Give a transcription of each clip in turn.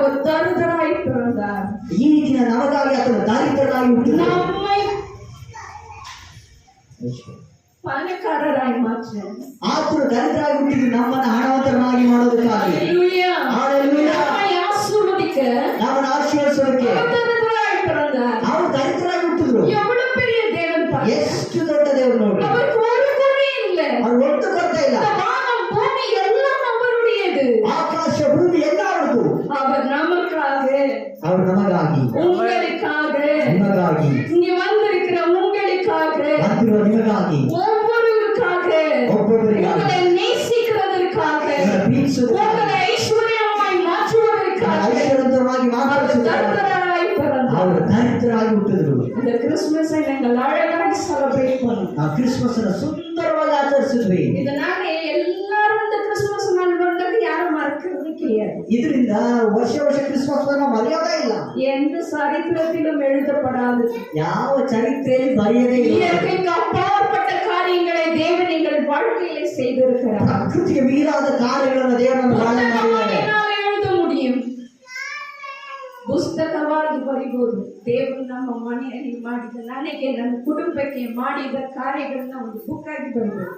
அவர் தரித்திரராய் பிறந்தார். ಈ ದಿನ ನಮಗಾಗಿ ಆತನು ದರಿದ್ರನಾಗಿ ಹುಟ್ಟಿದನು. நம்மை பணக்காரராய் மாற்றினார். ಆತನು ದರಿದ್ರರಾಗಿ ಹುಟ್ಟಿದ್ದು ನಮ್ಮನ್ನು ಹಣವಂತರನ್ನಾಗಿ ಮಾಡೋದಕ್ಕಾಗಿ. ஹalleluya. ಹalleluya. நம்மை ஆசீர்வதிக்க ನಮ್ಮನ್ನು ಆಶೀರ್ವದಿಸೋದಕ್ಕೆ அவர் தரித்திரராய் பிறந்தார். ಅವರು ದರಿದ್ರರಾಗಿ ಹುಟ್ಟಿದ್ರು. எவ்வளவு பெரிய தேவன் பாருங்க. ಎಷ್ಟು ದೊಡ್ಡ ದೇವರು ನೋಡಿ. அவருக்கு ஒரு குறை இல்ல. ಅವರು ಒಟ್ಟು ಕೊರತೆ ಇಲ್ಲ. வானம் பூமி எல்லாம் அவருடையது. ಆಕಾಶ ಭೂಮಿ ಎಲ್ಲ ಅವರದು. அவர் நமக்காக, ಅವರು ನಮಗಾಗಿ, உங்களுக்காக, ನಿಮಗಾಗಿ, இங்க வந்திருக்கிற உங்களுக்காக, ಬಂದಿರುವ ನಿಮಗಾಗಿ, ஒவ்வொருவருக்காக, ಒಬ್ಬೊಬ್ಬರಿಗಾಗಿ, உங்களை நேசிக்கிறதற்காக, உங்களை ஐஸ்வர்யமாய் மாற்றுவதற்காக ಐಶ್ವರ್ಯವಂತವಾಗಿ தரித்திரராய் பிறந்தார். ಅವರು ದರಿದ್ರರಾಗಿ ಹುಟ್ಟಿದ್ರು. இந்த கிறிஸ்துமஸை நாங்கள் அழகாக செலிப்ரேட் பண்ணோம். ನಾವು ಕ್ರಿಸ್ಮಸ್ ಅನ್ನು ಸುಂದರವಾಗಿ ಆಚರಿಸಿದ್ವಿ. இதனால எல்லாரும் இந்த கிறிஸ்துமஸ் நாள் வந்தது யாரும் மறக்கிறது கிடையாது. ಇದರಿಂದ ವರ್ಷ ವರ್ಷ ಕ್ರಿಸ್ಮಸ್ ಅನ್ನು ಮರೆಯೋದೇ ಇಲ್ಲ. எந்த சரித்திரத்திலும் எழுதப்படாது. ಯಾವ ಚರಿತ್ರೆಯಲ್ಲಿ ಬರೆಯದೇ ಇಲ್ಲ. இயற்கைக்கு அப்பாற்பட்ட காரியங்களை தேவன் எங்கள் வாழ்க்கையிலே செய்திருக்கிறார். ಪ್ರಕೃತಿಗೆ ಮೀರಾದ ಕಾರ್ಯಗಳನ್ನು ದೇವರನ್ನು ಮಾಡಿದ್ದಾರೆ. எழுத முடியும். ಪುಸ್ತಕವಾಗಿ ಬರಿಬಹುದು. ದೇವರು ನಮ್ಮ ಮನೆಯಲ್ಲಿ ಮಾಡಿದ, ನನಗೆ ನನ್ನ ಕುಟುಂಬಕ್ಕೆ ಮಾಡಿದ ಕಾರ್ಯಗಳನ್ನ ಒಂದು ಬುಕ್ ಆಗಿ ಬರಿಬಹುದು.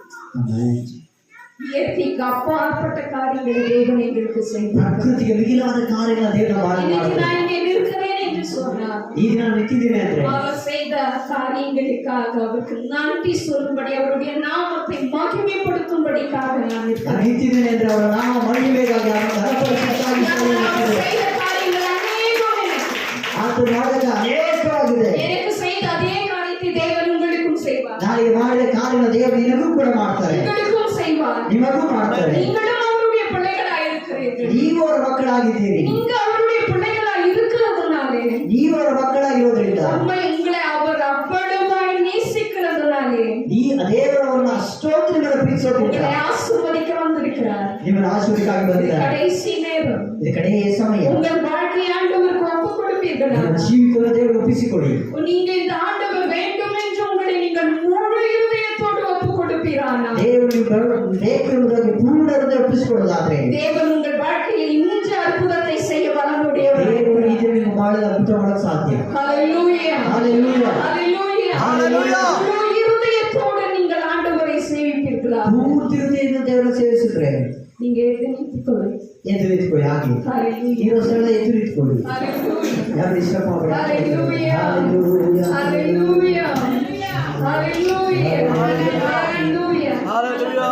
இயற்கைக்கு அப்பாற்பட்ட காரியங்களை தேவன் எங்களுக்கு செய்தார். ಪ್ರಕೃತಿಗೆ ಮಿಗಿಲಾದ ಕಾರ್ಯಗಳ ದೇವರು ಮಾಡಿದ್ದಾರೆ. நான் இங்கே நிற்கிறேன் என்று சொன்னார். ಈಗ ನಾನು ನಿಂತಿದ್ದೇನೆ ಅಂದ್ರೆ அவர் செய்த காரியங்களுக்காக அவருக்கு நன்றி சொல்லும்படி, அவருடைய நாமத்தை மகிமைப்படுத்தும்படிக்காக நான் ನಿಂತಿದ್ದೇನೆ ಅಂದ್ರೆ ಅವರ ನಾಮ ಮಹಿಮೆಗಾಗಿ ಆತನು ಮಾಡಿದ ಅನೇಕವಾಗಿದೆ. எனக்கு செய்த அதே காரியத்தை தேவன் உங்களுக்கும் செய்வார். ನಾಳೆ ಮಾಡಿದ ಕಾರ್ಯನ ದೇವರು ನಿನಗೂ ಕೂಡ ಮಾಡ್ತಾರೆ, உங்களுக்கும் செய்வார். ನಿಮಗೂ ಮಾಡ್ತಾರೆ. நீங்களும் அவருடைய பிள்ளைகளாய் இருக்கிறீர்கள். ನೀವು ಅವರ ಮಕ್ಕಳಾಗಿದ್ದೀರಿ. நீங்க அவருடைய பிள்ளைகளாய் இருக்கிறதுனாலே, ನೀವು ಅವರ ಮಕ್ಕಳಾಗಿರೋದ್ರಿಂದ, உங்களை அவர் அவ்வளவாய் நேசிக்கிறதுனாலே ಈ ದೇವರನ್ನು ಅಷ್ಟೊಂದು ನಿಮ್ಮನ್ನು ಪ್ರೀತಿಸೋದ್ರಿಂದ உங்களை ஆசீர்வதிக்க வந்திருக்கிறார். ನಿಮ್ಮನ್ನು ಆಶೀರ್ವಾದಕ್ಕಾಗಿ ಬಂದಿದ್ದಾರೆ. கடைசி நேரம், ಇದು ಕಡೆಯ ಸಮಯ. உங்கள் வாழ்க்கை ஆண்டவருக்கு ஒப்புக் கொடுப்பீர்களா? ಜೀವಿತವನ್ನು ದೇವರಿಗೆ ಒಪ್ಪಿಸಿಕೊಡಿ. நீங்க இந்த ஆண்டவர் வேண்டும் என்று உங்களை நீங்கள் முழு இருதயத்தோடு ஒப்புக் கொடுப்பீரானா? ದೇವರಿಗೆ ಪೂರ್ಣ ಹೃದಯ ಒಪ್ಪಿಸಿಕೊಳ್ಳೋದಾದ್ರೆ தேவன் உங்கள் வாழ்க்கையில் இந்த அற்புதத்தை செய்ய வல்லமையுடையவர். ದೇವರು ಇದನ್ನು ಮಾಡಲು ಅದ್ಭುತ ಮಾಡಲು ಸಾಧ್ಯ. ஹalleluya, ஹalleluya, ஹalleluya, ஹalleluya. முழு இருதயத்தோடு நீங்கள் ஆண்டவரை சேவிப்பீர்களா? ಪೂರ್ತಿ ಹೃದಯದಿಂದ ದೇವರನ್ನು ಸೇವಿಸಿದ್ರೆ நீங்க எதிர்த்துக்கொள்ளுங்க. ಎದುರಿಟ್ಕೊಳ್ಳಿ. ಹಾಗೆ ஹalleluya, ಈ ವರ್ಷ ಎದುರಿಟ್ಕೊಳ್ಳಿ. ஹalleluya, ಯಾರು ಇಷ್ಟಪಡಬೇಡ. ஹalleluya, Hallelujah. Hallelujah, hallelujah, hallelujah, hallelujah.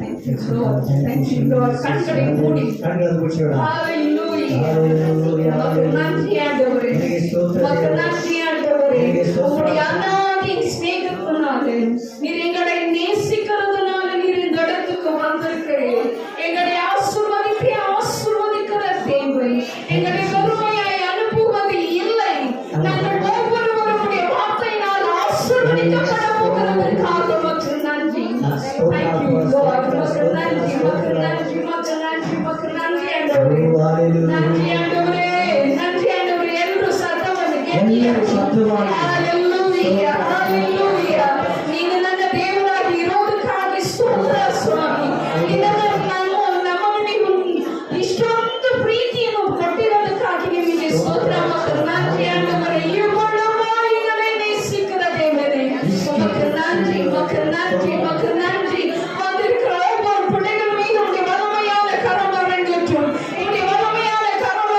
Thank you Lord, thank you Lord. கண்களை மூடி கண்களை மூடிவிட. ஹalleluya, Hallelujah. உமக்கு நன்றி ஆண்டவரே, உமக்கு ஸ்தோத்திரம். உமக்கு நன்றி ஆண்டவரே. உமக்கு ஸ்தோத்திரம். உம்முடைய அநாதியின் சிநேகத்தினால, நீர் எங்களை நேசிக்கிறதுனால நீர் இந்த இடத்துக்கு வந்திருக்கிறீர். எங்களை ஆசீர்வதிக்கிற தேவன், எங்களை வெறுமையாய் அனுப்புவது இல்லை. நாங்கள் ஒவ்வொருவருடைய வார்த்தையினால் ஆசீர்வதிக்கப்பட போகிறதற்காக உமக்கு நன்றி. Thank you Lord. உமக்கு நன்றி, உமக்கு நன்றி, உமக்கு நன்றி, உமக்கு நன்றி ஆண்டவரே. நன்றி ஆண்டவரே, நன்றி ஆண்டவரே. என்று சத்தம் வந்து கேட்கிறேன். Hallelujah, hallelujah. நீங்க ನನ್ನ ದೇವರಾಗಿ ಇರೋದಕ್ಕಾಗಿ ಸ್ತೋತ್ರ ಸ್ವಾಮಿ. ನಮ್ಮನ್ನು ಇಷ್ಟೊಂದು ಪ್ರೀತಿಯನ್ನು ಕೊಟ್ಟಿರೋದಕ್ಕಾಗಿ ನಿಮಗೆ ಸ್ತೋತ್ರ ಮತ್ತು ನன்றಿ ಆண்டವರೇ. இவ்வளவாய் நேசிக்கிற தேவனே, உமக்கு நன்றி, உமக்கு நன்றி, உமக்கு நன்றி. வந்திருக்கிற ஒவ்வொரு பிள்ளைகள் மீது உடைய வல்லமையான கரம் இறங்கட்டும். உடைய வல்லமையான கரம்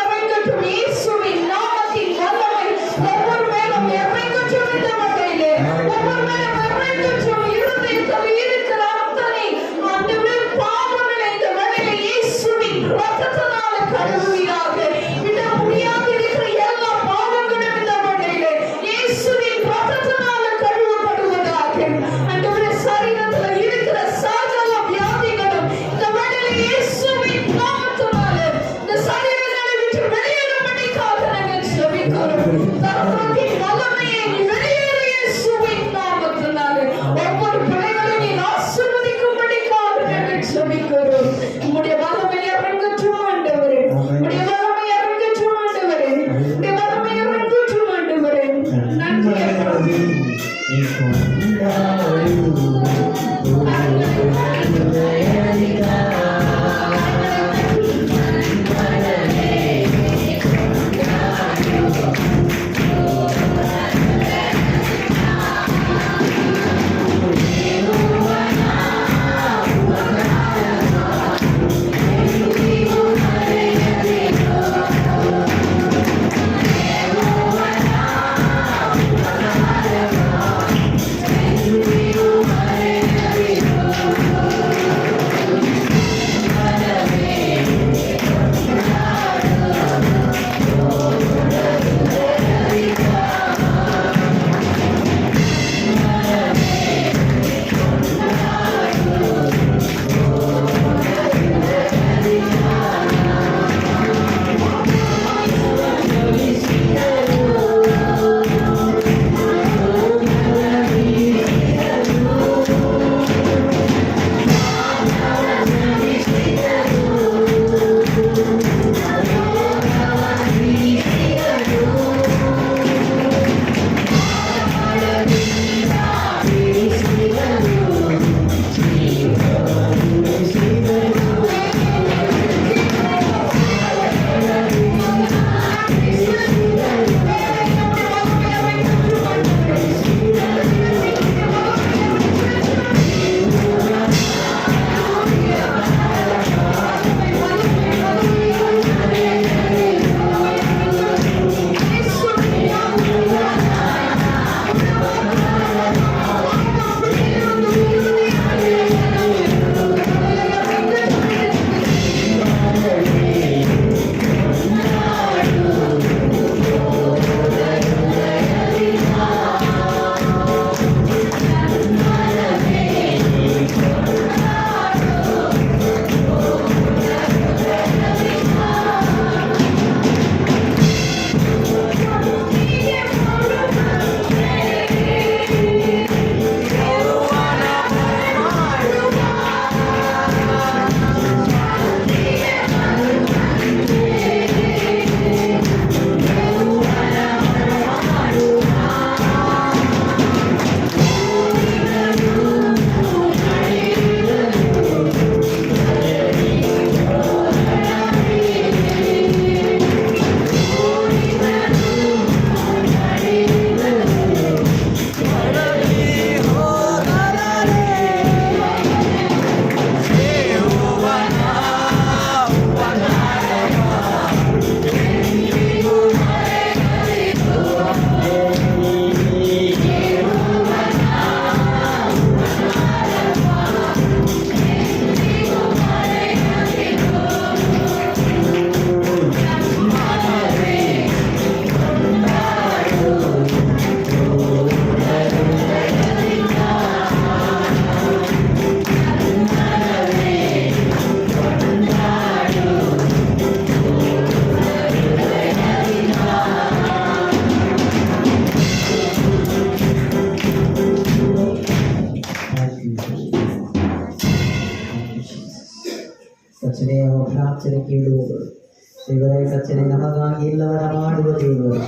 ಕಚನೆ ಪ್ರಾರ್ಥನೆ ಕೇಳುವವರು ದೇವರೇ, ಕಚನೆ ನಮಗಾಗಿ ಎಲ್ಲವರ ಮಾಡುವ ದೇವರು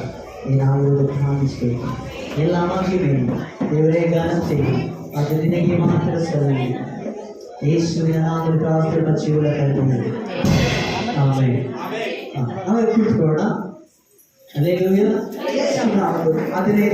ಏನಾಗುವುದು ಪ್ರಾರ್ಥಿಸಬೇಕು. ಎಲ್ಲ ಮಹಿಮೆಯನ್ನು ದೇವರೇ ಗಾನತೆಗೆ ಅದು ನಿನಗೆ ಮಾತ್ರ ಸಲ್ಲಲಿ. ಯೇಸುವಿನ ನಾಮದಲ್ಲಿ ಪ್ರಾರ್ಥನೆ ಜೀವನ ಕರೆದು ಆಮೇಲೆ ನಾವೇ ಕೂತ್ಕೊಳ್ಳೋಣ. ಅದೇ ಅದೇ